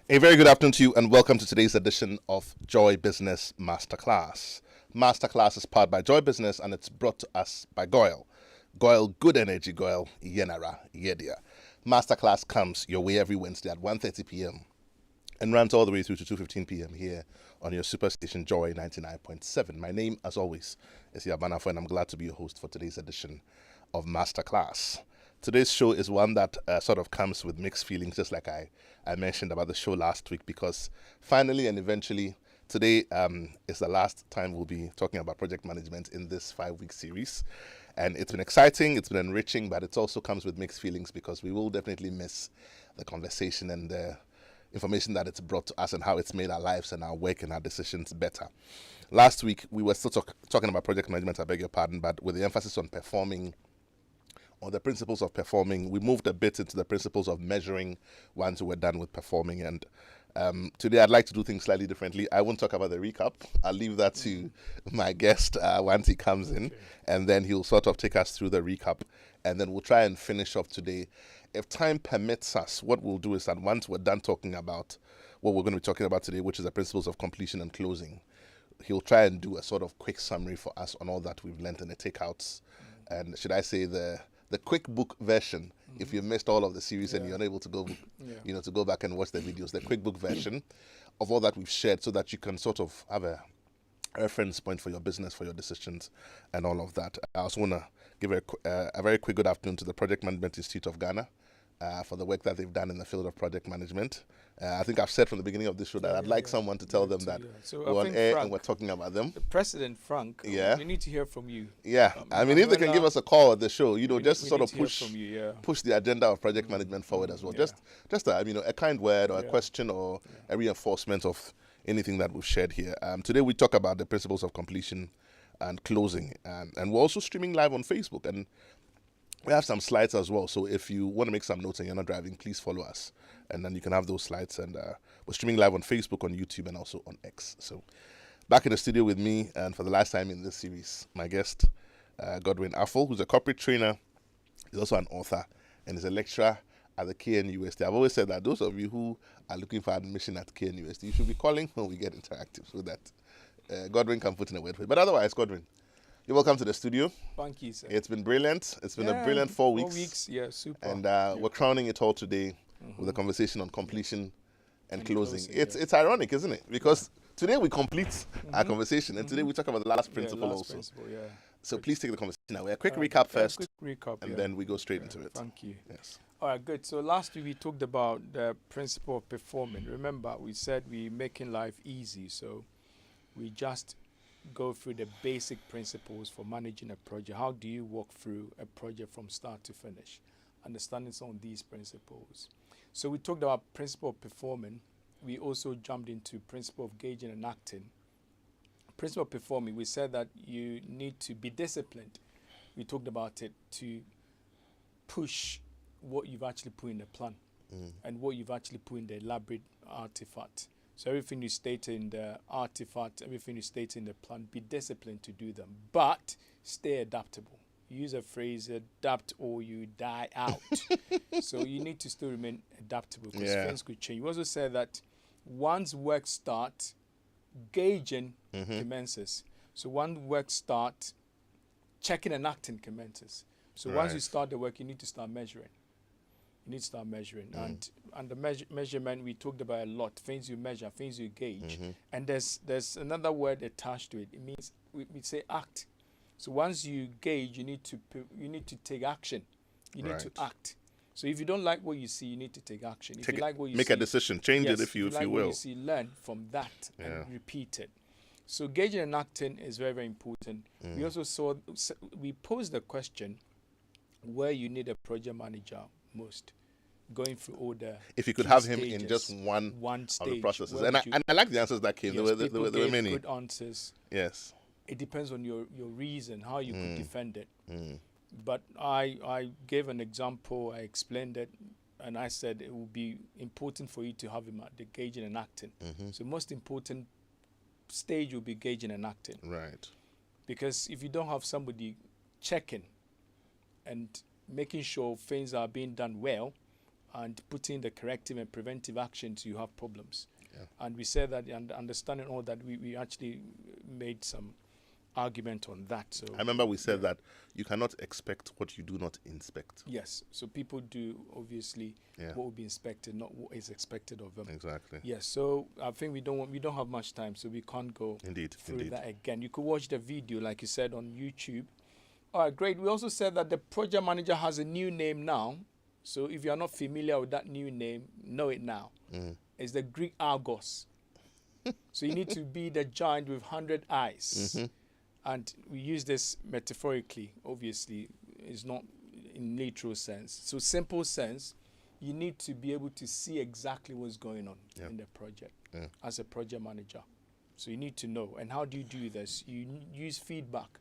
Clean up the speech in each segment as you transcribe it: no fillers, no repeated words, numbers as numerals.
A very good afternoon to you and welcome to today's edition of Joy Business Masterclass. Masterclass is powered by Joy Business and it's brought to us by Goyle. Goyle, good energy, Goyle, Yenara, Yedia. Masterclass comes your way every Wednesday at 1:30 p.m. and runs all the way through to 2:15 p.m. here on your superstation Joy 99.7. My name, as always, is Yaw Barnafo and I'm glad to be your host for today's edition of Masterclass. Today's show is one that sort of comes with mixed feelings, just like I mentioned about the show last week, because finally and eventually today is the last time we'll be talking about project management in this 5-week series. And it's been exciting, it's been enriching, but it also comes with mixed feelings because we will definitely miss the conversation and the information that it's brought to us and how it's made our lives and our work and our decisions better. Last week, we were still talking about project management, I beg your pardon, but with the emphasis on performing, or the principles of performing. We moved a bit into the principles of measuring once we're done with performing. And today I'd like to do things slightly differently. I won't talk about the recap. I'll leave that to my guest once he comes in, and then he'll sort of take us through the recap, and then we'll try and finish off today. If time permits us, what we'll do is that once we're done talking about what we're going to be talking about today, which is the principles of completion and closing, he'll try and do a sort of quick summary for us on all that we've learned and the takeouts, and should I say the quick book version, if you missed all of the series and you're unable to go, to go back and watch the videos, the quick book version of all that we've shared, so that you can sort of have a reference point for your business, for your decisions, and all of that. I also want to give a very quick good afternoon to the Project Management Institute of Ghana for the work that they've done in the field of project management. I think I've said from the beginning of this show that I'd like someone to tell them that we're on air and we're talking about them. The President, Frank, we need to hear from you. Yeah, I mean, if they can give us a call at the show, just to sort of push the agenda of project management forward as well. Just a kind word or a question or a reinforcement of anything that we've shared here. Today we talk about the principles of completion and closing, and we're also streaming live on Facebook, and we have some slides as well. So if you want to make some notes and you're not driving, please follow us, and then you can have those slides. And we're streaming live on Facebook, on YouTube, and also on X. So back in the studio with me, and for the last time in this series, my guest, Godwin Adu-Afful, who's a corporate trainer. He's also an author, and he's a lecturer at the KNUST. I've always said that those of you who are looking for admission at KNUST, you should be calling when we get interactive, so that Godwin can put in a word for it. But otherwise, Godwin, you're welcome to the studio. Thank you, sir. It's been brilliant. It's been a brilliant 4 weeks. 4 weeks, yeah, super. And we're crowning it all today with a conversation on completion and closing. It's ironic, isn't it? Because today we complete our conversation, and today we talk about the last principle also. So please take the conversation away. A quick recap first, and then we go straight into it. Thank you. Yes. All right, good. So last week we talked about the principle of performing. Remember, we said we're making life easy, so we just go through the basic principles for managing a project. How do you walk through a project from start to finish? Understanding some of these principles. So we talked about principle of performing. We also jumped into principle of gauging and acting. Principle of performing, we said that you need to be disciplined. We talked about it to push what you've actually put in the plan and what you've actually put in the elaborate artifact. So everything you state in the artifact, everything you state in the plan, be disciplined to do them, but stay adaptable. Use a phrase, adapt or you die out. So you need to still remain adaptable because things could change. You also said that once work starts, gauging commences. So once work starts, checking and acting commences. So once you start the work, you need to start measuring. You need to start measuring. And the measurement, we talked about a lot. Things you measure, things you gauge. And there's another word attached to it. It means, we say act. So once you gauge, you need to take action. You need to act. So if you don't like what you see, you need to take action. If you like what you see, make a decision, change it if you like will. What you see, learn from that and repeat it. So gauging and acting is very, very important. We also we posed the question where you need a project manager most, going through all the if you could have him in just one stage of the processes. And I like the answers that came. Yes, there were many good answers. Yes. It depends on your reason, how you could defend it. But I gave an example, I explained it, and I said it would be important for you to have him at the gauging and acting. So most important stage will be gauging and acting. Right. Because if you don't have somebody checking and making sure things are being done well, and putting the corrective and preventive actions, you have problems. Yeah. And we said that, and understanding all that, we actually made some argument on that. So I remember we said that you cannot expect what you do not inspect. yes, so people do obviously what will be inspected, not what is expected of them. Exactly. Yes, so I think we don't have much time, so we can't go through that again. You could watch the video, like you said, on YouTube. All right, great. We also said that the project manager has a new name now. So if you are not familiar with that new name, know it now. It's the Greek Argos. So you need to be the giant with 100 eyes. And we use this metaphorically, obviously. It's not in literal sense. So simple sense, you need to be able to see exactly what's going on in the project as a project manager. So you need to know. And how do you do this? You use feedback.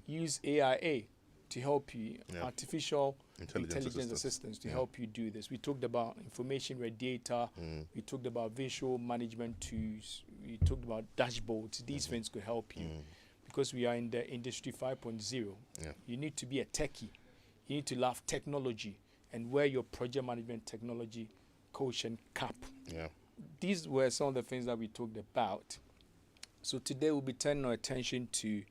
Use AIA to help you, artificial intelligence assistance to help you do this. We talked about information radiator. We talked about visual management tools. We talked about dashboards. These things could help you. Because we are in the industry 5.0, you need to be a techie. You need to love technology and wear your project management technology quotient cap. These were some of the things that we talked about. So today we'll be turning our attention to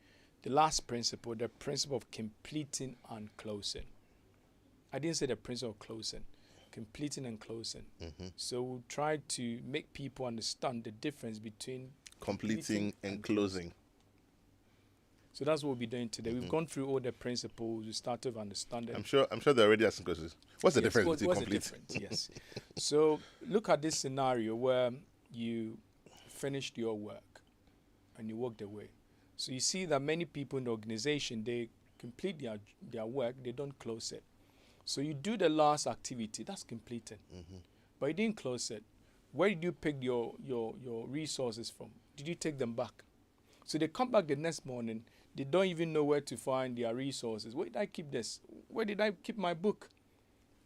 the last principle, the principle of completing and closing. I didn't say the principle of closing, completing and closing. So we'll try to make people understand the difference between completing and closing. So that's what we'll be doing today. We've gone through all the principles. We started understanding. I'm sure they're already asking questions. What's the difference between what's complete? The difference? Yes. So look at this scenario where you finished your work and you walked away. So you see that many people in the organization, they complete their work, they don't close it. So you do the last activity, that's completed. But you didn't close it. Where did you pick your resources from? Did you take them back? So they come back the next morning, they don't even know where to find their resources. Where did I keep this? Where did I keep my book?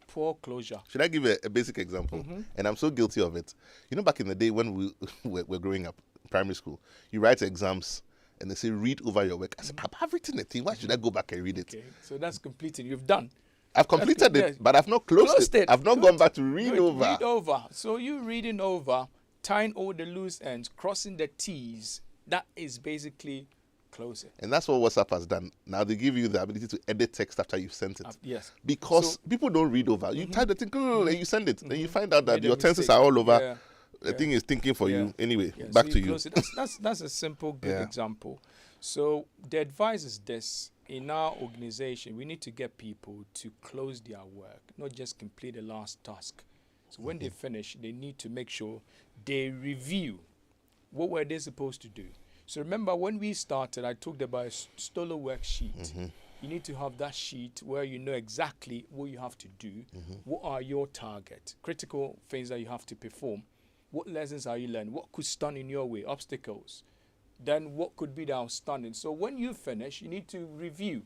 Poor closure. Should I give a basic example? And I'm so guilty of it. You know, back in the day when we were growing up, primary school, you write exams and they say, read over your work. I said, I've written a thing. Why should I go back and read it? Okay, so that's completed. You've done. I've completed it, but I've not closed it. I've not gone back to read over. Read over. So you reading over, tying all the loose ends, crossing the T's, that is basically closing. And that's what WhatsApp has done. Now they give you the ability to edit text after you've sent it. Yes. Because people don't read over. You type the thing and you send it. And you find out that your tenses are all over. The thing is thinking for you. Anyway, back so to you. That's a simple, good example. So the advice is this. In our organization, we need to get people to close their work, not just complete the last task. So when they finish, they need to make sure they review what were they supposed to do. So remember when we started, I talked about a Stolo worksheet. You need to have that sheet where you know exactly what you have to do. What are your targets, critical things that you have to perform. What lessons are you learning? What could stand in your way, obstacles? Then what could be the outstanding? So when you finish, you need to review,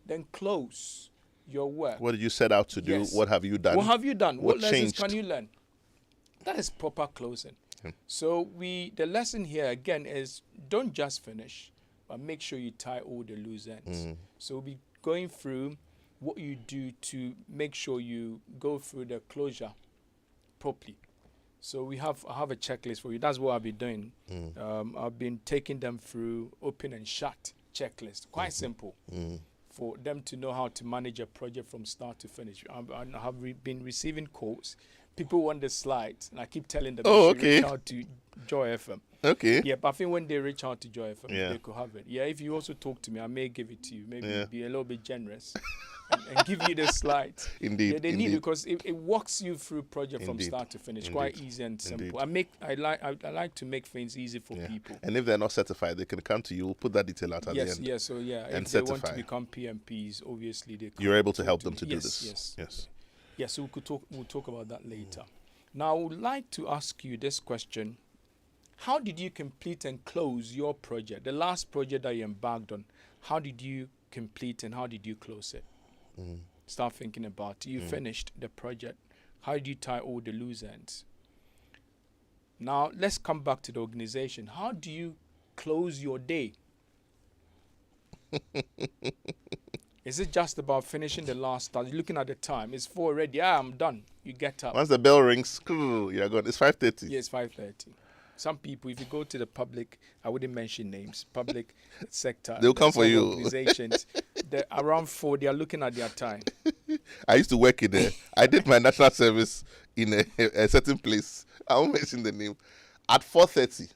then close your work. What did you set out to do? Yes. What have you done? What have you done? What lessons changed? can you learn? That is proper closing. So the lesson here again is don't just finish, but make sure you tie all the loose ends. So we'll be going through what you do to make sure you go through the closure properly. So I have a checklist for you. That's what I'll be doing. I've been taking them through open and shut checklist. Quite simple for them to know how to manage a project from start to finish. I have been receiving calls. People want the slides, and I keep telling them reach out to Joy FM. Okay. Yeah, but I think when they reach out to Joy FM, they could have it. Yeah, if you also talk to me, I may give it to you. Maybe be a little bit generous and give you the slides. Indeed. Yeah, they need it because it walks you through project from start to finish. Quite easy and simple. I like to make things easy for people. And if they're not certified, they can come to you. We'll put that detail out at the end. Yes, so and if they want to become PMPs, obviously they you're able to help them to do this. Yes. Yeah, so we'll talk about that later. Now, I would like to ask you this question. How did you complete and close your project? The last project that you embarked on, how did you complete and how did you close it? Start thinking about it. You finished the project. How did you tie all the loose ends? Now, let's come back to the organization. How do you close your day? Is it just about finishing the last task? You're looking at the time. It's 4 already. I'm done. You get up. Once the bell rings, you're gone. It's 5:30. Yes, 5:30. Some people, if you go to the public, I wouldn't mention names, public sector, They'll come for you. Organizations, around 4, they are looking at their time. I used to work in there. I did my national service in a certain place. I won't mention the name. At 4:30,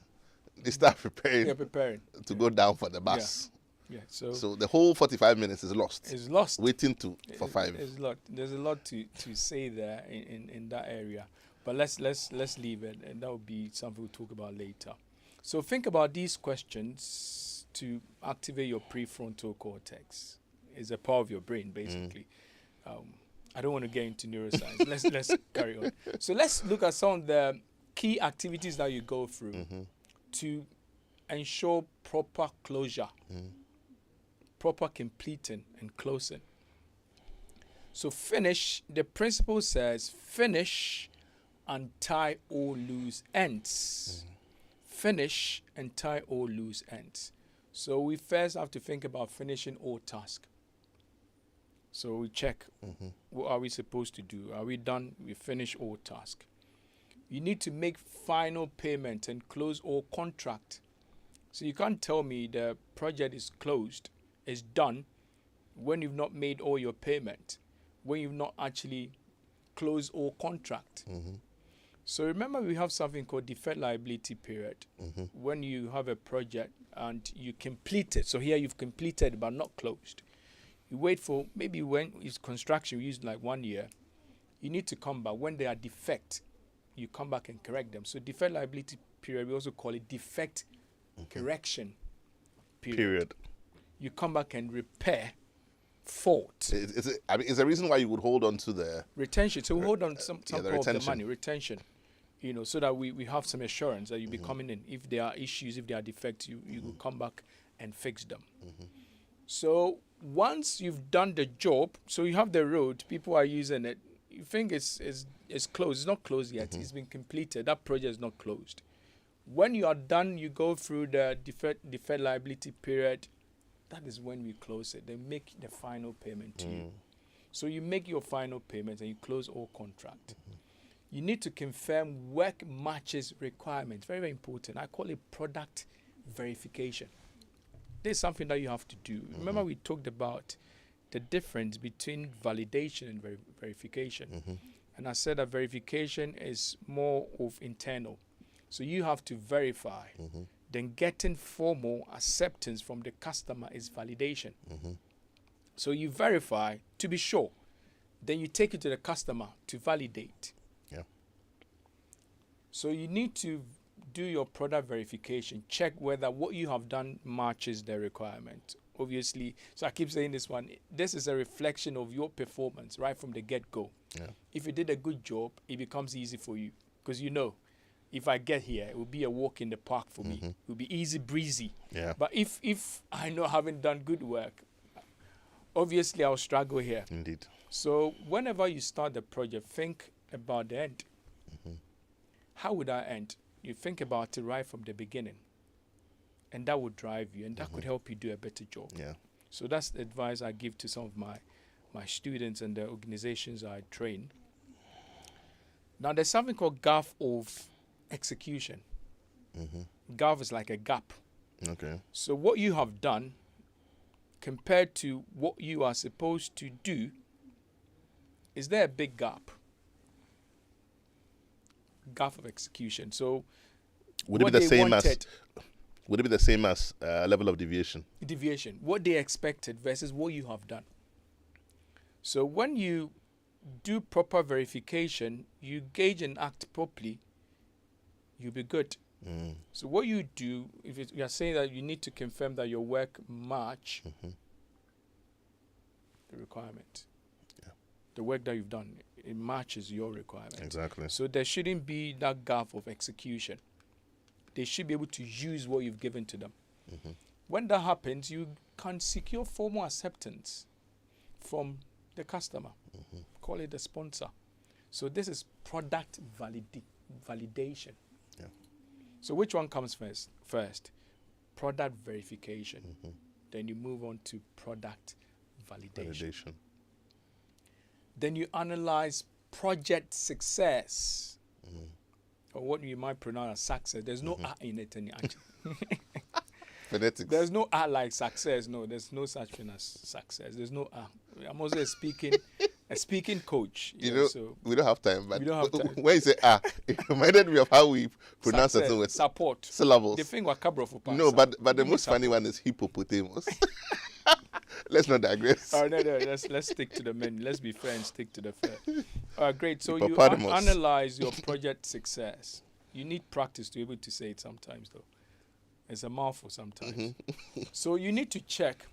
they start preparing. They're preparing to go down for the bus. Yeah. So the whole 45 minutes is lost. It's lost. Waiting for 5. There's a lot to say there in that area. But let's leave it, and that will be something we'll talk about later. So think about these questions to activate your prefrontal cortex. It's a part of your brain, basically. I don't want to get into neuroscience. let's carry on. So let's look at some of the key activities that you go through to ensure proper closure, proper completing and closing. So finish, the principle says finish and tie all loose ends. Finish and tie all loose ends. So we first have to think about finishing all tasks. So we check, what are we supposed to do? Are we done? We finish all tasks. You need to make final payment and close all contract. So you can't tell me the project is closed, is done, when you've not made all your payment, when you've not actually closed all contract. So remember, we have something called deferred liability period. When you have a project and you complete it. So here you've completed but not closed. You wait for, maybe when it's construction, you use like 1 year. You need to come back. When they are defect, you come back and correct them. So deferred liability period, we also call it defect correction period. You come back and repair fault. It's a reason why you would hold on to the retention. So we hold on some part of the money, retention, so that we have some assurance that you'll be coming in. If there are issues, if there are defects, you will come back and fix them. So once you've done the job, so you have the road, people are using it, you think it's closed. It's not closed yet. It's been completed. That project is not closed. When you are done, you go through the deferred liability period. That is when we close it. They make the final payment to you. So you make your final payment and you close all contract. You need to confirm work matches requirements. Very, very important. I call it product verification. This is something that you have to do. Remember, we talked about the difference between validation and verification. And I said that verification is more of internal. So you have to verify. Then getting formal acceptance from the customer is validation. So you verify to be sure. Then you take it to the customer to validate. So you need to do your product verification. Check whether what you have done matches the requirement. Obviously, so I keep saying this one. This is a reflection of your performance right from the get-go. If you did a good job, it becomes easy for you. Because if I get here, it will be a walk in the park for me. It will be easy breezy. But if I know I haven't done good work, obviously I'll struggle here. Indeed. So whenever you start the project, think about the end. How would I end? You think about it right from the beginning. And that would drive you, and that could help you do a better job. So that's the advice I give to some of my students and the organizations I train. Now there's something called gap of execution. Gap is like a gap. So what you have done compared to what you are supposed to do, is there a big gap? Gap of execution. So would it be the same as level of deviation? Deviation. What they expected versus what you have done. So when you do proper verification, you gauge and act properly, you'll be good. So what you do, if you are saying that you need to confirm that your work match the requirement. The work that you've done, it matches your requirement. Exactly. So there shouldn't be that gap of execution. They should be able to use what you've given to them. When that happens, you can secure formal acceptance from the customer. Call it the sponsor. So this is product validation. So which one comes first? Product verification. Then you move on to product validation. Then you analyze project success, or what you might pronounce as success. There's no R in it, actually. Phonetics. There's no R like success. No, there's no such thing as success. There's no R. I'm also a speaking coach. You know, so we don't have time. But we don't have time. when you say it reminded me of how we pronounce success, certain words. Support. Syllables. The thing was cabro for pass. No, but the most funny one is hippopotamus. Let's not digress. Oh, no. Let's stick to the menu. Let's be fair and stick to the fair. Great. So you analyze your project success. You need practice to be able to say it sometimes, though. It's a mouthful sometimes. So you need to check.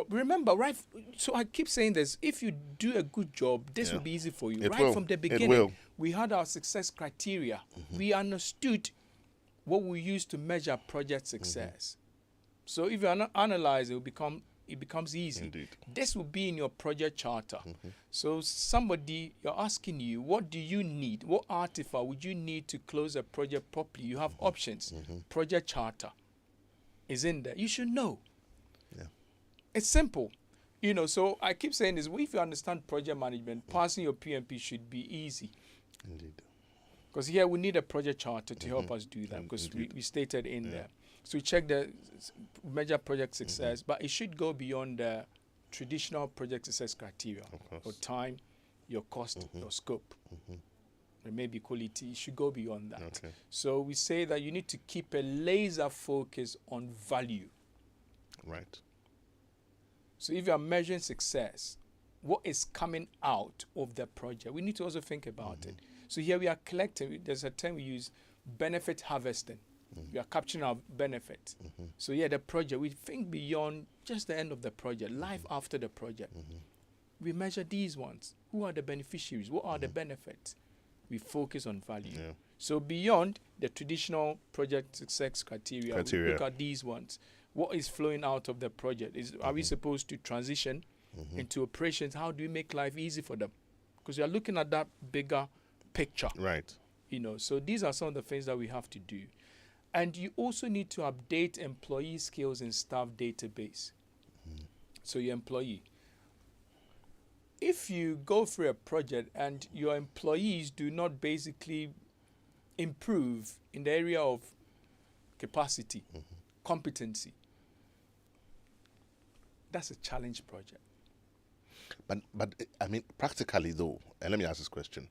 Remember, right? So I keep saying this. If you do a good job, this will be easy for you. From the beginning, we had our success criteria. We understood what we use to measure project success. So if you analyze it, it becomes easy. Indeed. This will be in your project charter. So you're asking you, what do you need? What artifact would you need to close a project properly? You have options. Project charter is in there. You should know. Yeah. It's simple. So I keep saying this, if you understand project management, passing your PMP should be easy. Indeed. Because here we need a project charter to help us do that, because we stated in there. So we check the measure project success, but it should go beyond the traditional project success criteria. Your time, your cost, your scope. And maybe quality. It should go beyond that. Okay. So we say that you need to keep a laser focus on value. Right. So if you are measuring success, what is coming out of the project? We need to also think about it. So here we are collecting. There's a term we use, benefit harvesting. We are capturing our benefit. So the project, we think beyond just the end of the project, life after the project. We measure these ones. Who are the beneficiaries? What are the benefits? We focus on value. Yeah. So beyond the traditional project success criteria, we look at these ones. What is flowing out of the project? Are we supposed to transition into operations? How do we make life easy for them? Because we are looking at that bigger picture. Right. So these are some of the things that we have to do. And you also need to update employee skills in staff database. So your employee. If you go through a project and your employees do not basically improve in the area of capacity, competency, that's a challenge project. But I mean, practically though, and let me ask this question,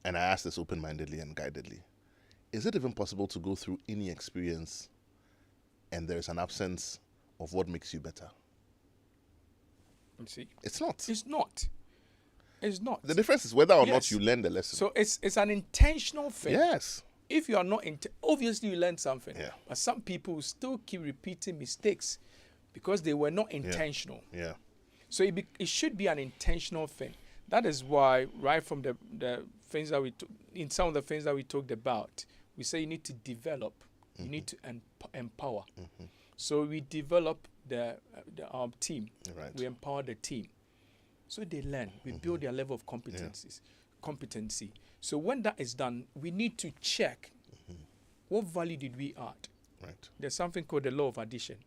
and I ask this open-mindedly and guidedly. Is it even possible to go through any experience and there is an absence of what makes you better? Let me see. It's not. It's not. It's not. The difference is whether or not you learn the lesson. So it's an intentional thing. Yes. If you are not, obviously you learn something. Yeah. But some people still keep repeating mistakes because they were not intentional. Yeah. So it should be an intentional thing. That is why, right from the things that in some of the things that we talked about, we say you need to develop, you need to empower. So we develop our team. Right. We empower the team. So they learn. We build their level of competency. So when that is done, we need to check what value did we add. Right. There's something called the law of addition.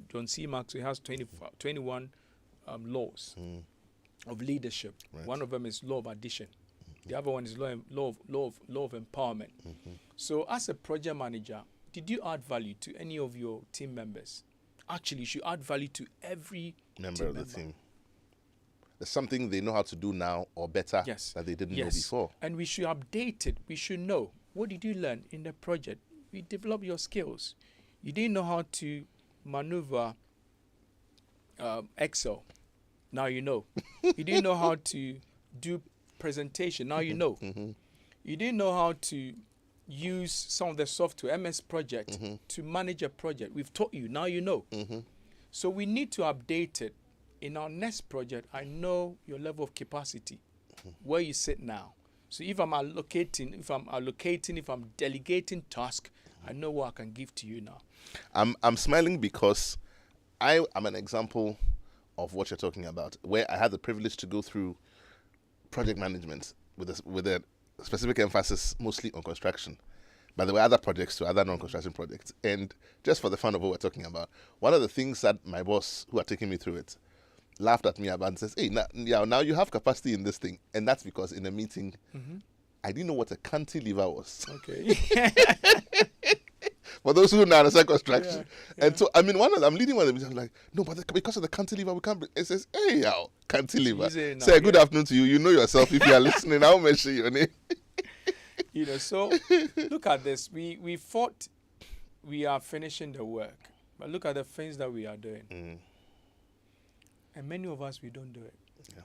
John C. Maxwell has 21 laws of leadership. Right. One of them is law of addition. The other one is law of empowerment. So as a project manager, did you add value to any of your team members? Actually, you should add value to every member of the team. There's something they know how to do now or better that they didn't know before. And we should update it. We should know, what did you learn in the project? We develop your skills. You didn't know how to maneuver Excel. Now you know. You didn't know how to do presentation. Now you know. You didn't know how to use some of the software, MS Project, to manage a project. We've taught you. Now you know. So we need to update it. In our next project, I know your level of capacity, where you sit now. So if I'm allocating, if I'm delegating task, I know what I can give to you now. I'm smiling because I am an example of what you're talking about, where I had the privilege to go through project management with a specific emphasis mostly on construction. By the way, other projects too, other non-construction projects. And just for the fun of what we're talking about, one of the things that my boss, who are taking me through it, laughed at me about and says, hey, now you have capacity in this thing. And that's because in a meeting, I didn't know what a cantilever was. Okay. For those who know understand construction. Yeah. And so, I mean, I'm leading one of them. I'm like, no, but because of the cantilever, we can't. It says, hey, yo, cantilever. Say good afternoon to you. You know yourself. If you are listening, I'll mention your name. So look at this. We thought we are finishing the work, but look at the things that we are doing. And many of us, we don't do it. Yeah.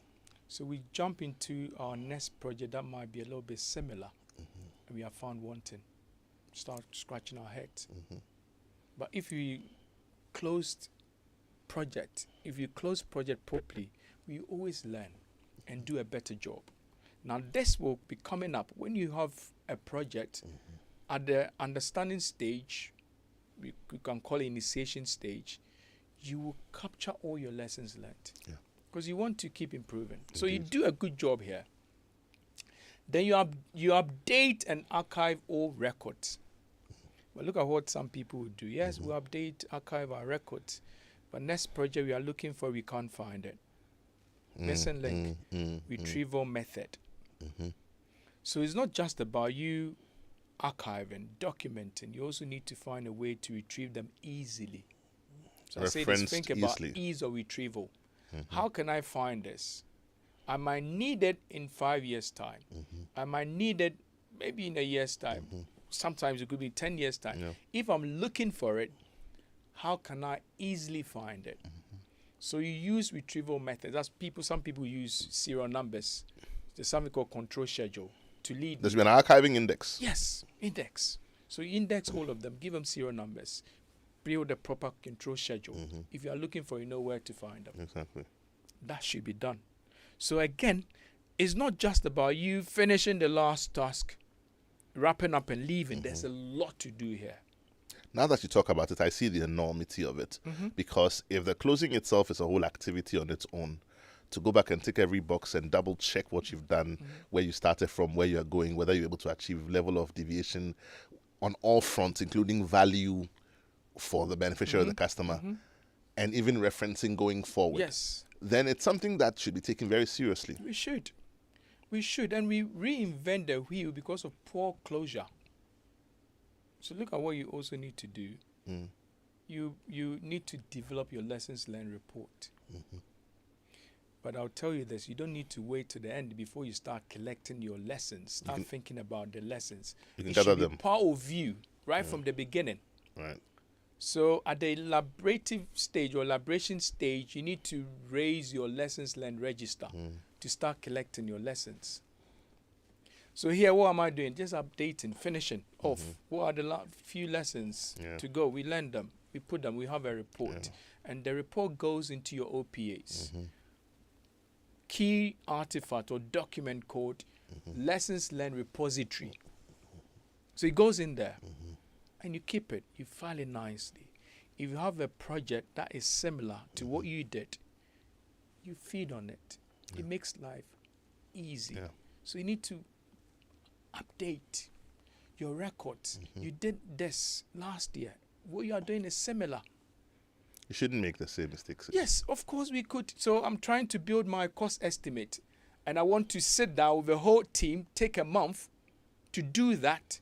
So we jump into our next project that might be a little bit similar, and we are found wanting. Start scratching our heads. But if you close project properly, we always learn and do a better job. Now this will be coming up when you have a project at the understanding stage, we can call it initiation stage, you will capture all your lessons learned. Because you want to keep improving. Indeed. So you do a good job here. Then you update and archive all records. But look at what some people will do. Yes, we update, archive our records. But next project we are looking for, we can't find it. Missing link, retrieval method. So it's not just about you archiving, documenting. You also need to find a way to retrieve them easily. So I say this, think about ease of retrieval. How can I find this? I might need it in 5 years' time. I might need it maybe in a year's time. Sometimes it could be 10 years' time. Yeah. If I'm looking for it, how can I easily find it? So you use retrieval methods. Some people use serial numbers. There's something called control schedule to lead. There's been an archiving index. Yes, index. So you index all of them, give them serial numbers, build a proper control schedule. If you are looking for, you know where to find them. Exactly. That should be done. So again, it's not just about you finishing the last task, wrapping up and leaving. There's a lot to do here. Now that you talk about it, I see the enormity of it. Because if the closing itself is a whole activity on its own, to go back and tick every box and double check what you've done, where you started from, where you're going, whether you're able to achieve level of deviation on all fronts, including value for the beneficiary of the customer, and even referencing going forward. Yes. Then it's something that should be taken very seriously. We should. And we reinvent the wheel because of poor closure. So look at what you also need to do. You need to develop your lessons learned report. But I'll tell you this, you don't need to wait to the end before you start collecting your lessons. Start thinking about the lessons. You can gather them. Part of you, right from the beginning. Right. So at the elaborative stage or elaboration stage, you need to raise your lessons learned register to start collecting your lessons. So here, what am I doing? Just updating, finishing off. What are the few lessons to go? We learn them. We put them. We have a report. And the report goes into your OPAs. Key artifact or document code, lessons learned repository. So it goes in there. And you keep it. You file it nicely. If you have a project that is similar to what you did, you feed on it. It makes life easy. So you need to update your records. You did this last year. What you are doing is similar. You shouldn't make the same mistakes. Yes, of course we could. So I'm trying to build my cost estimate. And I want to sit down with the whole team, take a month to do that.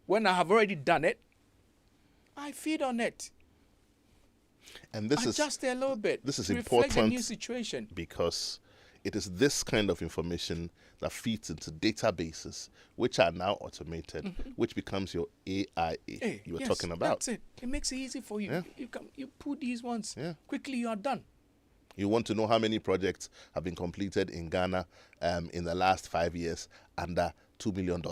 When I have already done it, I feed on it. And this adjust it a little bit. This is to reflect important the new situation. Because it is this kind of information that feeds into databases, which are now automated, which becomes your AIA you were talking about. That's it. It makes it easy for you. You put these ones. Quickly, you are done. You want to know how many projects have been completed in Ghana in the last 5 years under $2 million.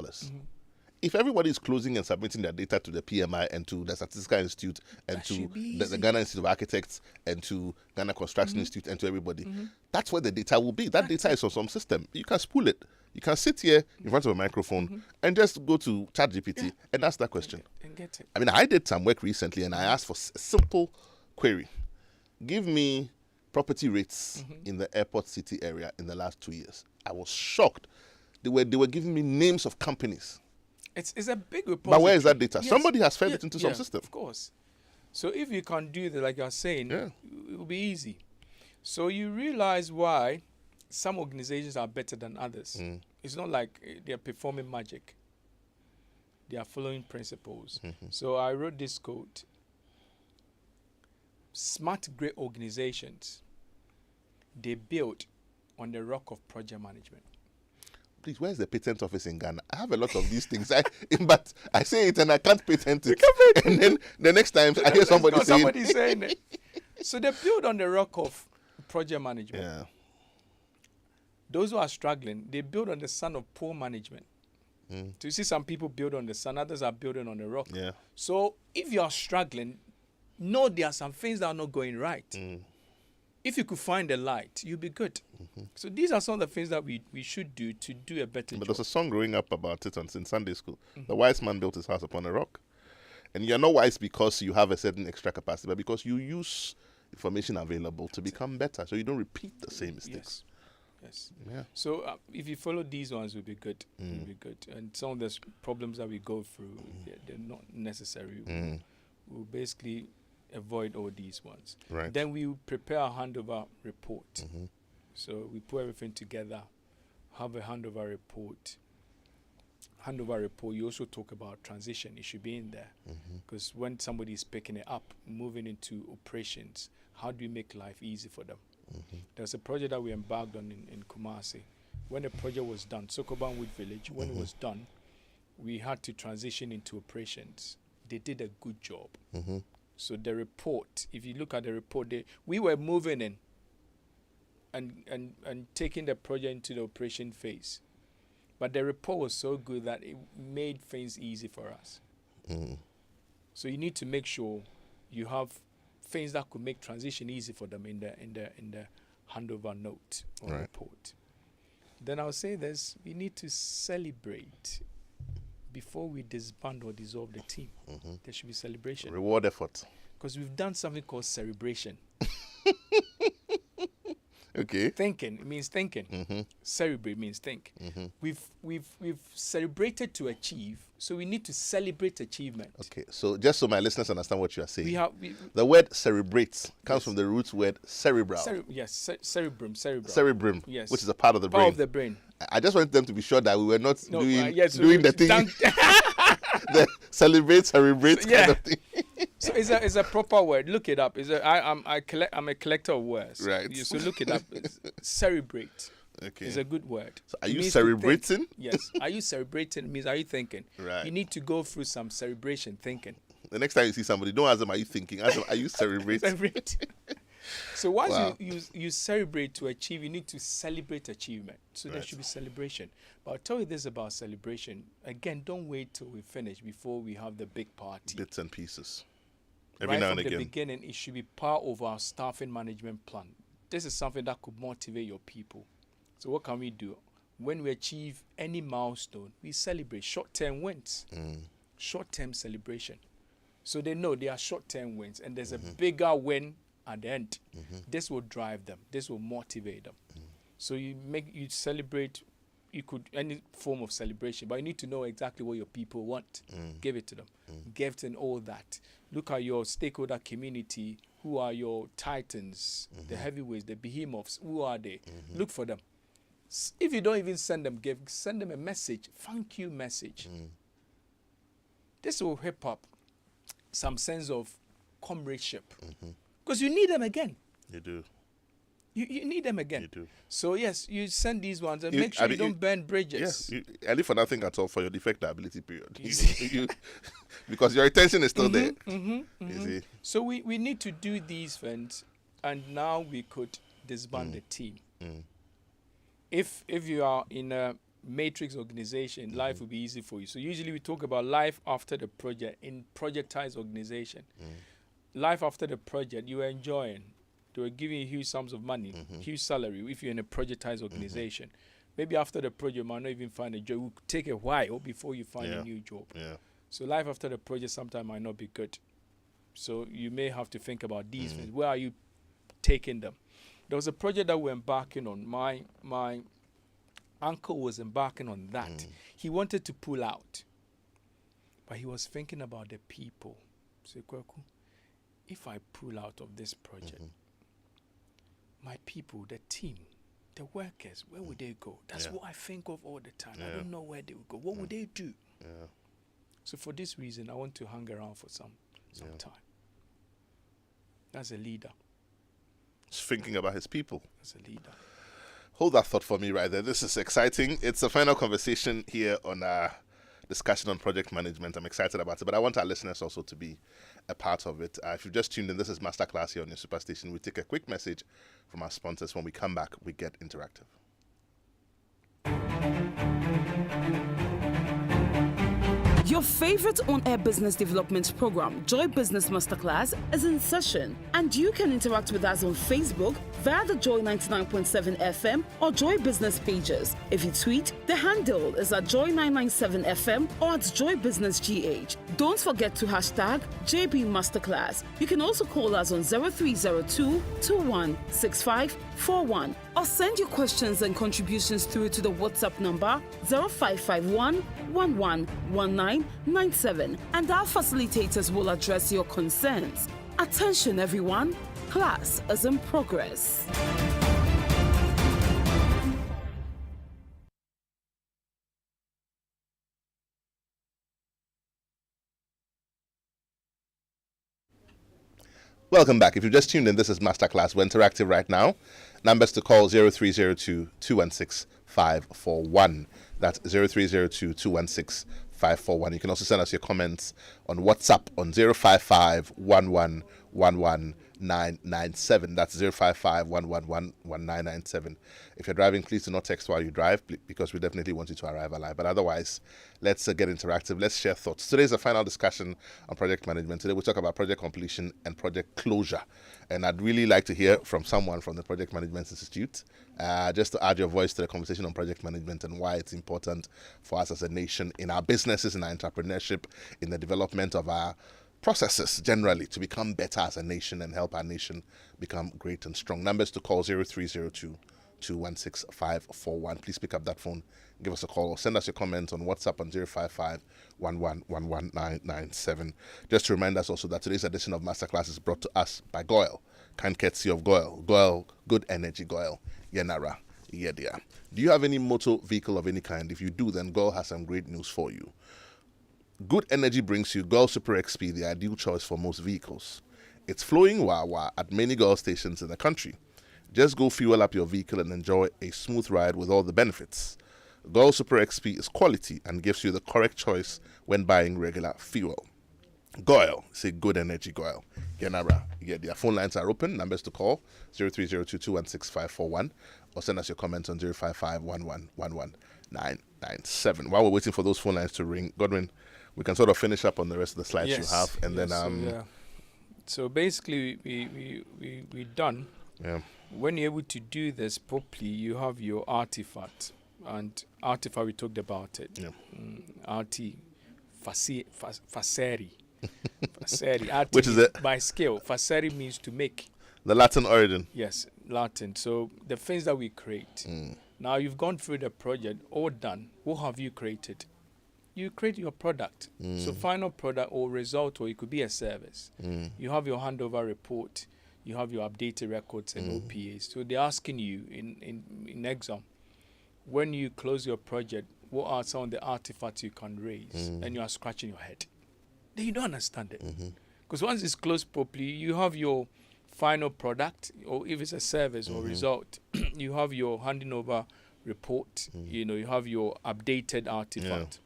If everybody is closing and submitting their data to the PMI and to the Statistical Institute and That to should be the easy. Ghana Institute of Architects and to Ghana Construction Institute and to everybody, that's where the data will be. That data is on some system. You can spool it. You can sit here in front of a microphone and just go to ChatGPT and ask that question. And get it. I mean, I did some work recently and I asked for a simple query. Give me property rates in the airport city area in the last 2 years. I was shocked. They were giving me names of companies. It's a big repository. But where is that data? Yes. Somebody has fed it into some system. Of course. So if you can do that, like you're saying, it will be easy. So you realize why some organizations are better than others. It's not like they're performing magic. They are following principles. So I wrote this quote. Smart, great organizations, they build on the rock of project management. Please, where's the patent office in Ghana? I have a lot of these things, but I say it and I can't patent it. And then the next time I hear somebody saying it. So they build on the rock of project management. Yeah. Those who are struggling, they build on the sand of poor management. So you see some people build on the sand, others are building on the rock. Yeah. So if you are struggling, know there are some things that are not going right. If you could find the light, you'll be good. So these are some of the things that we should do to do a better job. But there's a song growing up about it in Sunday school. The wise man built his house upon a rock. And you're not wise because you have a certain extra capacity, but because you use information available to become better, so you don't repeat the same mistakes. Yes. Yeah. So if you follow these ones, we'll be good. We'll be good. And some of the problems that we go through, they're not necessary. We'll basically avoid all these ones. Right. Then we will prepare a handover report. So we put everything together, have a handover report. Handover report, you also talk about transition. It should be in there. Because when somebody is picking it up, moving into operations, how do you make life easy for them? There's a project that we embarked on in Kumasi. When the project was done, Sokoban Wood Village, when it was done, we had to transition into operations. They did a good job. So the report, if you look at the report, we were moving in and taking the project into the operation phase. But the report was so good that it made things easy for us. So you need to make sure you have things that could make transition easy for them in the handover note or report. Then I'll say this: we need to celebrate before we disband or dissolve the team. There should be celebration. Reward effort. Because we've done something called celebration. Okay. Thinking, it means thinking. Celebrate means think. We've celebrated to achieve, so we need to celebrate achievement. Okay, so just so my listeners understand what you are saying, the word celebrate comes from the root word cerebral. Cerebrum. Cerebrum, yes, which is a part of the brain. Part of the brain. I just want them to be sure that we were not doing the thing. The celebrate kind of thing. So it's a proper word. Look it up. I'm a collector of words. Right. So look it up. Cerebrate. Okay. It's a good word. So are you celebrating? Yes. Are you celebrating? It means are you thinking? Right. You need to go through some celebration thinking. The next time you see somebody, don't ask them, are you thinking? Ask them, are you celebrating? So once you celebrate to achieve, you need to celebrate achievement. So there should be celebration. But I'll tell you this about celebration. Again, don't wait till we finish before we have the big party. Bits and pieces. Every now and again. Right from the beginning, it should be part of our staffing management plan. This is something that could motivate your people. So what can we do? When we achieve any milestone, we celebrate short-term wins. Short-term celebration. So they know they are short-term wins, and there's a bigger win at the end. This will drive them. This will motivate them. So you celebrate. You could any form of celebration, but you need to know exactly what your people want. Give it to them. Give them all that. Look at your stakeholder community. Who are your titans, the heavyweights, the behemoths? Who are they? Look for them. If you don't even send them gift, send them a message, thank you message. This will whip up some sense of comradeship. Because you need them again. You do. You need them again. You do. So yes, you send these ones and make sure you don't burn bridges. Yes, and if for nothing at all, for your defectability period. Because your attention is still there. You see? So we need to do these things, and now we could disband the team. If you are in a matrix organization, life will be easy for you. So usually we talk about life after the project in projectized organization. Life after the project, you are enjoying. They were giving you huge sums of money, huge salary if you're in a projectized organization. Maybe after the project, you might not even find a job. It will take a while before you find a new job. So life after the project sometimes might not be good. So you may have to think about these things. Where are you taking them? There was a project that we're embarking on. My uncle was embarking on that. He wanted to pull out. But he was thinking about the people. So, Kweku, if I pull out of this project, my people, the team, the workers, where would they go? That's what I think of all the time. I don't know where they would go. What would they do? So for this reason, I want to hang around for some time. That's a leader. He's thinking about his people. That's a leader. Hold that thought for me right there. This is exciting. It's a final conversation here on discussion on project management. I'm excited about it, but I want our listeners also to be a part of it. If you've just tuned in, this is Masterclass here on your Superstation. We take a quick message from our sponsors. When we come back, we get interactive. Your favorite on-air business development program, Joy Business Masterclass, is in session, and you can interact with us on Facebook via the Joy 99.7 FM or Joy Business pages. If you tweet, the handle is at Joy 997 FM or at Joy Business GH. Don't forget to hashtag JB Masterclass. You can also call us on 0302 216541 or send your questions and contributions through to the WhatsApp number 0551 111997, and our facilitators will address your concerns. Attention everyone, class is in progress. Welcome back. If you've just tuned in, this is Masterclass. We're interactive right now. Numbers to call 0302 216 541. That's 0302 216 541. You can also send us your comments on WhatsApp on 055 997. That's 055 997. If you're driving, please do not text while you drive, because we definitely want you to arrive alive. But otherwise, let's get interactive. Let's share thoughts. Today's a final discussion on project management. Today we'll talk about project completion and project closure. And I'd really like to hear from someone from the Project Management Institute, just to add your voice to the conversation on project management and why it's important for us as a nation, in our businesses, in our entrepreneurship, in the development of our processes generally, to become better as a nation and help our nation become great and strong. Numbers to call 0302 216 541. Please pick up that phone, give us a call, or send us your comments on WhatsApp on 055 1111997. Just to remind us also that today's edition of Masterclass is brought to us by Goyle, kind courtesy of Goyle. Goyle, good energy, Goyle. Yenara, Yedia. Do you have any motor vehicle of any kind? If you do, then Goyle has some great news for you. Good energy brings you Goyle Super XP, the ideal choice for most vehicles. It's flowing wah-wah at many Goyle stations in the country. Just go fuel up your vehicle and enjoy a smooth ride with all the benefits. Goyle Super XP is quality and gives you the correct choice when buying regular fuel. Goyle, say good energy, Goyle. Genara, their phone lines are open. Numbers to call 0302 216 541 or send us your comments on 055 1111997. While we're waiting for those phone lines to ring, Godwin, we can sort of finish up on the rest of the slides you have, and then So basically, we're done. Yeah. When you're able to do this properly, you have your artifact. And artifact, we talked about it. Yeah. Faseri. Which is it? By scale. Faseri means to make. The Latin origin. Yes, Latin. So the things that we create. Now you've gone through the project, all done. What have you created? You create your product. So final product or result, or it could be a service. You have your handover report. You have your updated records and OPAs. So they're asking you in exam, when you close your project, what are some of the artifacts you can raise? And you are scratching your head. Then you don't understand it. Because once it's closed properly, you have your final product, or if it's a service or result, you have your handing over report, you have your updated artifact.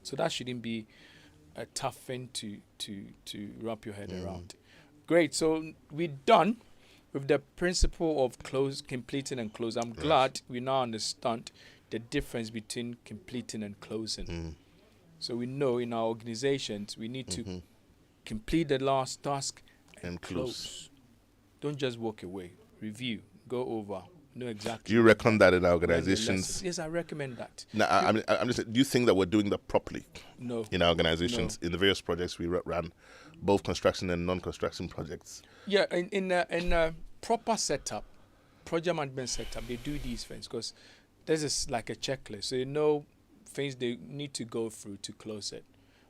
So that shouldn't be a tough thing to wrap your head around. Great. So we're done with the principle of completing and close. I'm glad we now understand the difference between completing and closing. So we know in our organizations we need to complete the last task and close. Don't just walk away. Review. Go over. Know exactly. Do you reckon that in our organizations? Yes, I recommend that. No, I'm just. Do you think that we're doing that properly? No. In our organizations, in the various projects we ran, both construction and non-construction projects. Yeah, in a proper setup, project management setup, they do these things because this is like a checklist. So you know things they need to go through to close it.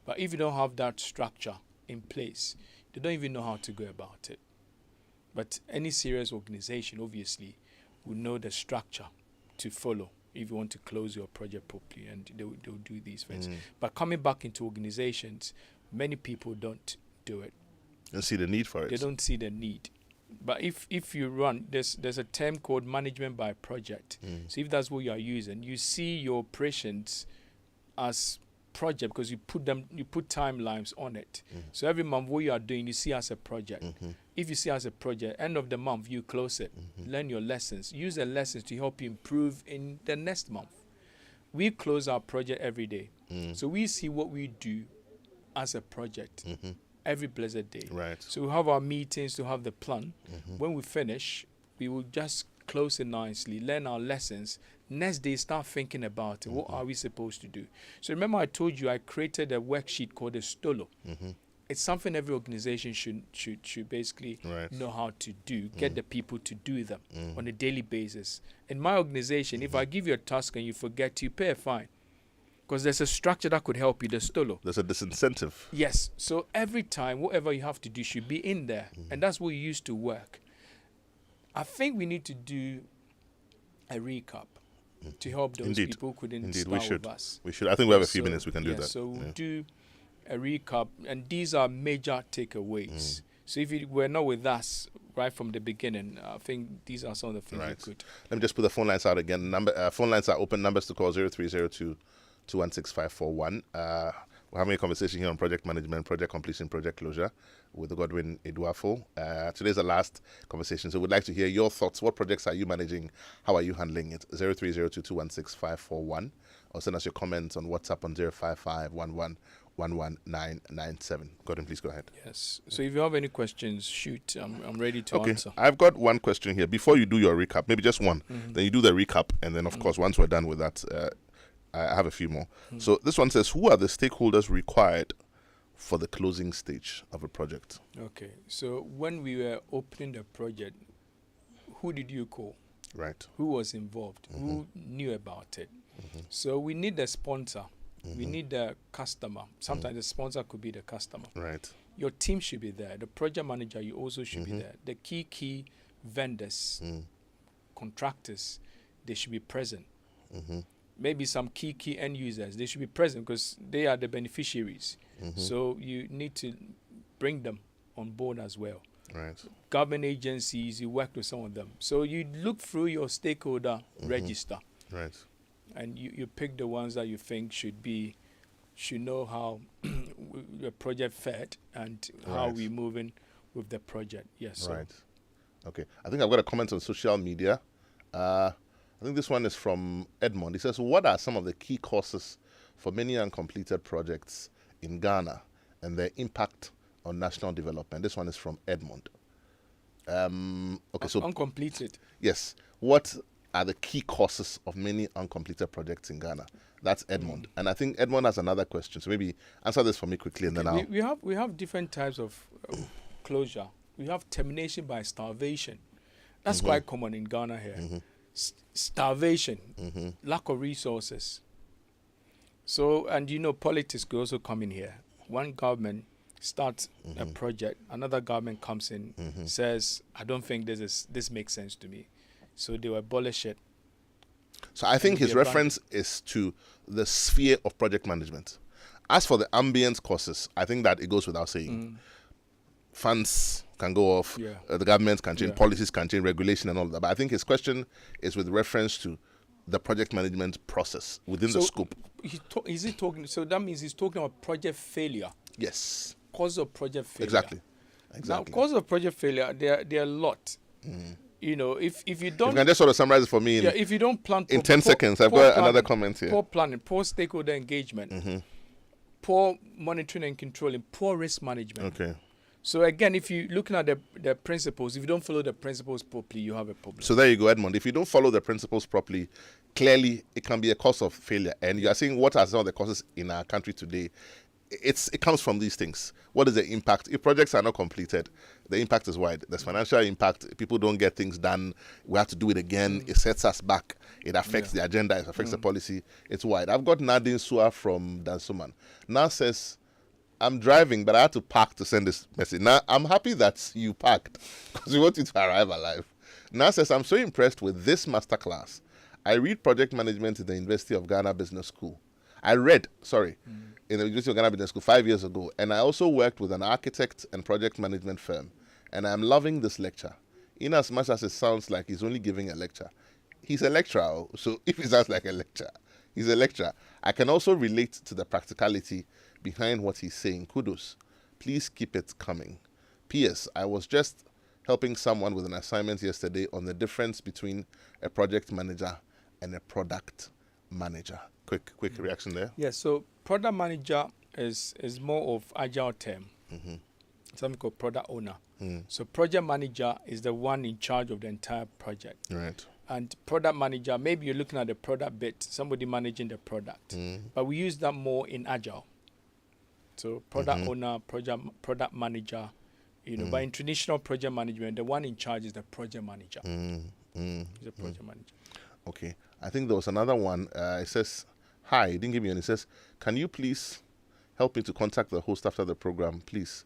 But if you don't have that structure in place, they don't even know how to go about it. But any serious organization, obviously, will know the structure to follow if you want to close your project properly, and they'll do these things. But coming back into organizations, many people don't do it. They don't see the need for it. They don't see the need. But if you run, there's a term called management by project. So if that's what you are using, you see your operations as project because you put timelines on it. So every month what you are doing, you see as a project. If you see as a project, end of the month you close it. Learn your lessons. Use the lessons to help you improve in the next month. We close our project every day. So we see what we do as a project every blessed day. Right. So we have our meetings to have the plan. When we finish, we will just close it nicely, learn our lessons. Next day, start thinking about it. What are we supposed to do? So remember I told you I created a worksheet called a Stolo. It's something every organization should basically know how to do, get the people to do them on a daily basis. In my organization, if I give you a task and you forget, you pay a fine. Because there's a structure that could help you, the Stolo. There's a disincentive. Yes. So every time, whatever you have to do should be in there. And that's what used to work. I think we need to do a recap to help those people who couldn't start with us. We should. I think we have a few minutes. We can do that. So we'll do a recap. And these are major takeaways. So if you were not with us right from the beginning, I think these are some of the things we could. Let me just put the phone lines out again. Phone lines are open. Numbers to call 0302 216 We're having a conversation here on project management, project completion, project closure with Godwin Adu-Afful. Today's the last conversation, so we'd like to hear your thoughts. What projects are you managing? How are you handling it? 0302 216 or send us your comments on WhatsApp on 055 1111997. Godwin, please go ahead. Yes. So if you have any questions, shoot. I'm ready to answer. I've got one question here. Before you do your recap, maybe just one. Then you do the recap, and then, of course, once we're done with that, I have a few more. So this one says, who are the stakeholders required for the closing stage of a project? Okay. So when we were opening the project, who did you call? Right. Who was involved? Who knew about it? So we need the sponsor. We need the customer. Sometimes the sponsor could be the customer. Right. Your team should be there. The project manager, you also should be there. The key vendors, contractors, they should be present. Maybe some key end users, they should be present because they are the beneficiaries. So you need to bring them on board as well. Right. Government agencies, you work with some of them. So you look through your stakeholder register. Right. And you pick the ones that you think should know how the project fared and how we're moving with the project. Yes. Right. Okay. I think I've got a comment on social media. I think this one is from Edmond. He says, what are some of the key causes for many uncompleted projects in Ghana and their impact on national development? This one is from Edmond. So uncompleted. Yes. What are the key causes of many uncompleted projects in Ghana? That's Edmond. And I think Edmond has another question. So maybe answer this for me quickly, and then we have different types of closure. We have termination by starvation. That's quite common in Ghana here. Starvation, lack of resources. So, and politics could also come in here. One government starts a project, another government comes in, says, I don't think this makes sense to me. So they will abolish it. So I think his reference is to the sphere of project management. As for the ambient causes, I think that it goes without saying. Funds can go off, the government can change, policies can change, regulation and all that. But I think his question is with reference to the project management process within the scope. So that means he's talking about project failure. Yes. Cause of project failure. Exactly. Now, cause of project failure, there are a lot. If you don't... You can just sort of summarize it for me if you don't plan... In 10 seconds, I've got another comment here. Poor planning, poor stakeholder engagement, poor monitoring and controlling, poor risk management. Okay. So again, if you're looking at the principles, if you don't follow the principles properly, you have a problem. So there you go, Edmond. If you don't follow the principles properly, clearly it can be a cause of failure. And you are seeing what are some of the causes in our country today. It comes from these things. What is the impact? If projects are not completed, the impact is wide. There's financial impact. People don't get things done. We have to do it again. It sets us back. It affects the agenda. It affects the policy. It's wide. I've got Nadine Sua from Dansoman. Now says, I'm driving, but I had to park to send this message. Now, I'm happy that you parked because we want you to arrive alive. Now says, I'm so impressed with this masterclass. I read project management in the University of Ghana Business School. In the University of Ghana Business School 5 years ago. And I also worked with an architect and project management firm. And I'm loving this lecture. In as much as it sounds like he's only giving a lecture, he's a lecturer. So if it sounds like a lecture, he's a lecturer. I can also relate to the practicality behind what he's saying. Kudos. Please keep it coming. P.S. I was just helping someone with an assignment yesterday on the difference between a project manager and a product manager. Quick reaction there. Yeah, so product manager is more of agile term. Something called product owner. So project manager is the one in charge of the entire project. Right. And product manager, maybe you're looking at the product bit, somebody managing the product. But we use that more in agile. So product owner, product manager, but in traditional project management, the one in charge is the project manager. He's a project manager. Okay. I think there was another one. It says, hi, it didn't give me any. It says, can you please help me to contact the host after the program, please?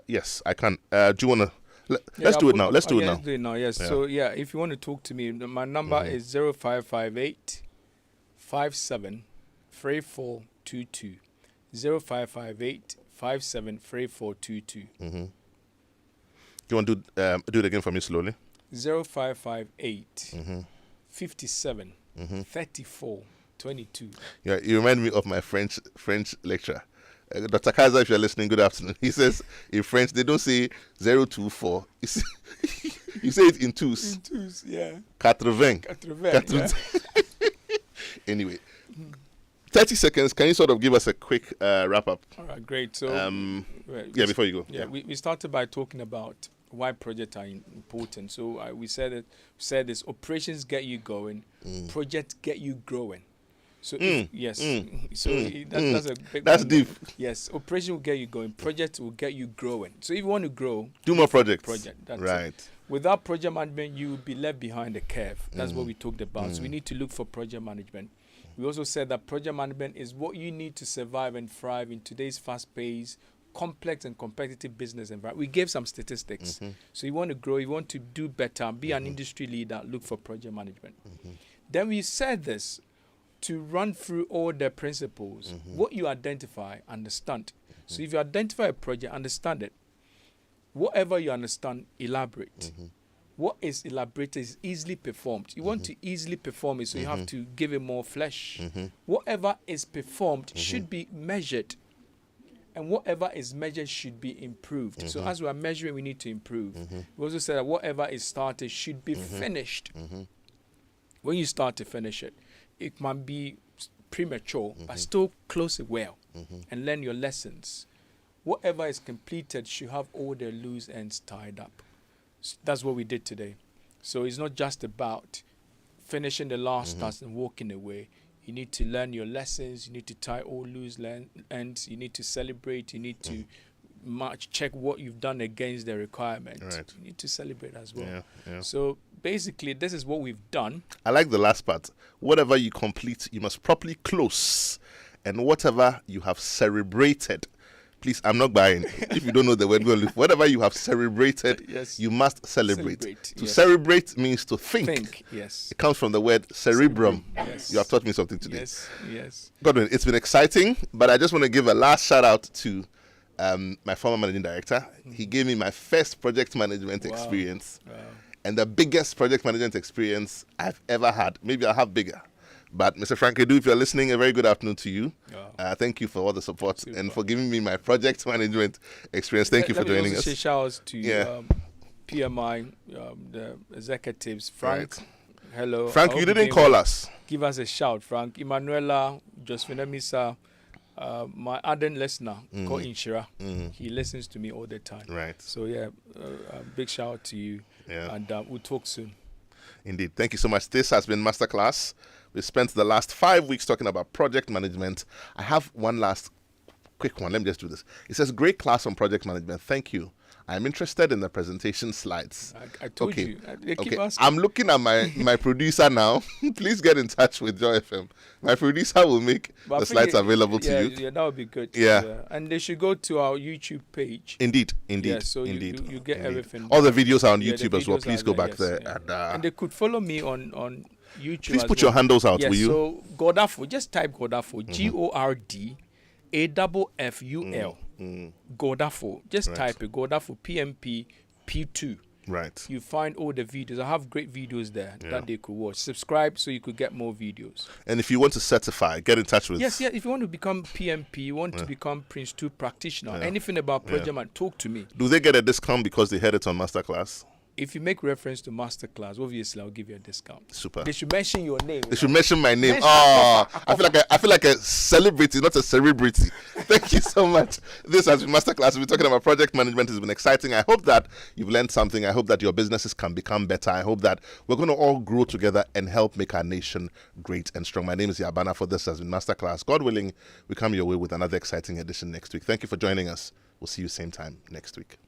Yes, I can. Do you want to? Let's do it now. Let's do it now. Yes. Yeah. So, if you want to talk to me, my number is 0558 57 3422. 0558 57 3422. Do you want to do it again for me slowly? 0558 57 34 22. Yeah, you remind me of my French lecturer. Dr. Kaiser, if you're listening, good afternoon. He says in French, they don't say 024. You say it in twos. In twos, yeah. 80. Yeah. Anyway, 30 seconds. Can you sort of give us a quick wrap up? All right, great. So, before you go. Yeah, we started by talking about why projects are important. So we said this: operations get you going, projects get you growing. So that's a big that's one. deep. Yes, operation will get you going, project will get you growing. So if you want to grow, do more projects. That's right. It. Without project management, you will be left behind the curve. That's what we talked about. So we need to look for project management. We also said that project management is what you need to survive and thrive in today's fast-paced, complex and competitive business environment. We gave some statistics. So you want to grow, you want to do better, be an industry leader, look for project management. Then we said this to run through all the principles. What you identify, understand. So if you identify a project, understand it. Whatever you understand, elaborate. What is elaborated is easily performed. You want to easily perform it, so you have to give it more flesh. Whatever is performed should be measured. And whatever is measured should be improved. So as we are measuring, we need to improve. We also said that whatever is started should be finished. When you start to finish it, it might be premature, but still close it well and learn your lessons. Whatever is completed should have all the loose ends tied up. So that's what we did today. So it's not just about finishing the last task and walking away. You need to learn your lessons. You need to tie all loose ends. You need to celebrate. You need to check what you've done against the requirement. Right. You need to celebrate as well. Yeah. So basically, this is what we've done. I like the last part. Whatever you complete, you must properly close. And whatever you have celebrated, please, I'm not buying. If you don't know the word, whatever you have celebrated, you must celebrate. To celebrate means to think. Yes. It comes from the word cerebrum. Yes. You have taught me something today. Yes. Godwin, it's been exciting, but I just want to give a last shout out to my former managing director. He gave me my first project management experience. Wow. And the biggest project management experience I've ever had. Maybe I'll have bigger. But Mr. Frank Edu, if you're listening, a very good afternoon to you. Thank you for all the support and for giving me my project management experience. Thank you for joining us. Shout out to PMI, the executives. Frank, hello. Frank, you didn't call us. Give us a shout, Frank. Emanuela, Josephine Misa, my ardent listener called Inshira. He listens to me all the time. Right. So, big shout out to you. Yeah. And we'll talk soon. Indeed. Thank you so much. This has been Masterclass. We spent the last 5 weeks talking about project management. I have one last quick one. Let me just do this. It says, great class on project management. Thank you. I'm interested in the presentation slides. I told you. They keep asking. I'm looking at my producer now. Please get in touch with Joy FM. My producer will make the slides available to you. Yeah, that would be good. Yeah. And they should go to our YouTube page. Indeed. Yeah, so indeed. You get everything. All the videos are on Yeah, YouTube as well. Please go back there. Yeah. And they could follow me on YouTube. Please put your handles out, will you? So Godwin, just type Godwin. G-O-R-D-A-F-F-U-L. Godwin. Just type it. Godwin PMP P2. Right. You find all the videos. I have great videos there that they could watch. Subscribe so you could get more videos. And if you want to certify, get in touch with. Yes. If you want to become PMP, you want to become Prince 2 practitioner, anything about project man, talk to me. Do they get a discount because they heard it on Masterclass? If you make reference to Masterclass, obviously I'll give you a discount. Super. They should mention your name. They should mention my name. I feel like a celebrity, not a celebrity. Thank you so much. This has been Masterclass. We've been talking about project management. It's been exciting. I hope that you've learned something. I hope that your businesses can become better. I hope that we're going to all grow together and help make our nation great and strong. My name is Yaw Anim Barnafo. This has been Masterclass. God willing, we come your way with another exciting edition next week. Thank you for joining us. We'll see you same time next week.